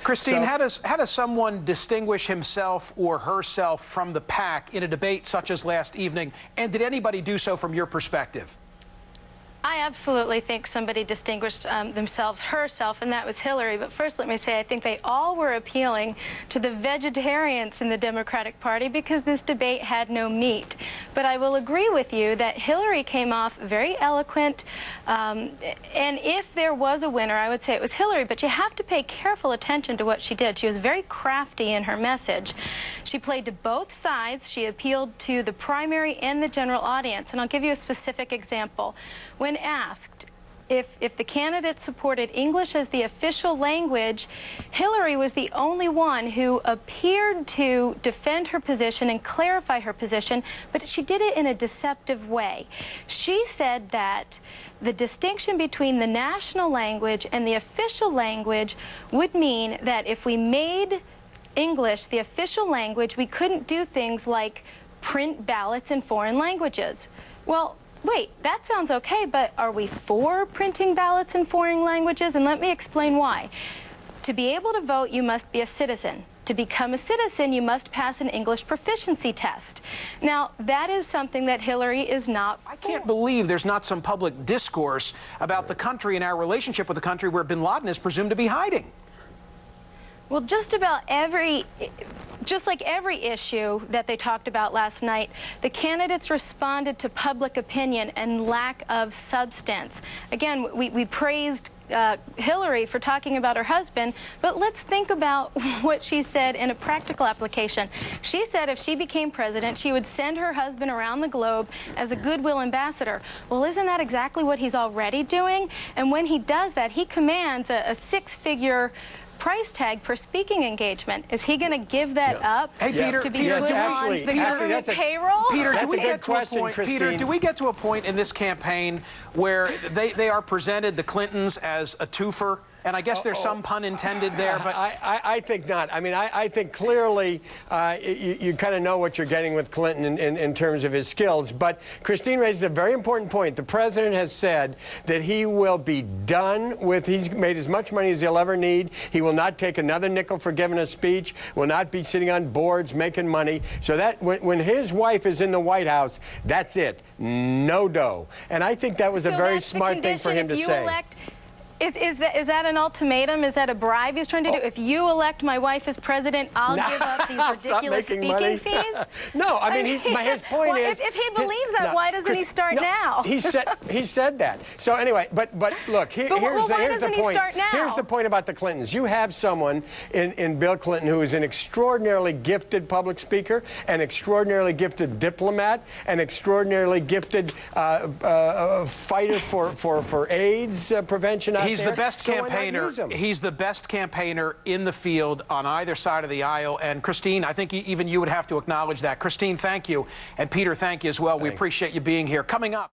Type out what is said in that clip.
Christine, how does someone distinguish himself or herself from the pack in a debate such as last evening? And did anybody do so from your perspective? I absolutely think somebody distinguished themselves, herself, and that was Hillary. But first, let me say, I think they all were appealing to the vegetarians in the Democratic Party because this debate had no meat. But I will agree with you that Hillary came off very eloquent. And if there was a winner, I would say it was Hillary. But you have to pay careful attention to what she did. She was very crafty in her message. She played to both sides. She appealed to the primary and the general audience. And I'll give you a specific example. When asked if the candidate supported English as the official language, Hillary was the only one who appeared to defend her position and clarify her position, but she did it in a deceptive way. She said that the distinction between the national language and the official language would mean that if we made English the official language, we couldn't do things like print ballots in foreign languages. Well, wait, that sounds okay, but are we for printing ballots in foreign languages? And let me explain why. To be able to vote, you must be a citizen. To become a citizen, you must pass an English proficiency test. Now, that is something that Hillary is not for. I can't believe there's not some public discourse about the country and our relationship with the country where bin Laden is presumed to be hiding. Well, just like every issue that they talked about last night, the candidates responded to public opinion and lack of substance. Again, we praised Hillary for talking about her husband, but let's think about what she said in a practical application. She said if she became president, she would send her husband around the globe as a goodwill ambassador. Well, isn't that exactly what he's already doing? And when he does that, he commands a six-figure price tag per speaking engagement. Is he going to give that up Peter, to be good on the government payroll? Peter, do we get to a point? Peter, do we get to a point in this campaign where they are presented, the Clintons, as a twofer? And I guess there's some pun intended there, but I think not. I mean, I think clearly you kind of know what you're getting with Clinton in terms of his skills. But Christine raises a very important point. The president has said that he will be done with, he's made as much money as he'll ever need. He will not take another nickel for giving a speech, will not be sitting on boards making money. So that when his wife is in the White House, that's it. No dough. And I think that was a very smart thing for him to say. Is that an ultimatum? Is that a bribe he's trying to do? If you elect my wife as president, I'll give up these ridiculous speaking fees? No, I mean, his point is... If he believes that, why doesn't he start now? He said that. So anyway, but look, here's the point. Here's the point about the Clintons. You have someone in Bill Clinton who is an extraordinarily gifted public speaker, an extraordinarily gifted diplomat, an extraordinarily gifted fighter for AIDS prevention. He's the best campaigner. He's the best campaigner in the field on either side of the aisle. And Christine, I think even you would have to acknowledge that. Christine, thank you. And Peter, thank you as well. Thanks. We appreciate you being here. Coming up.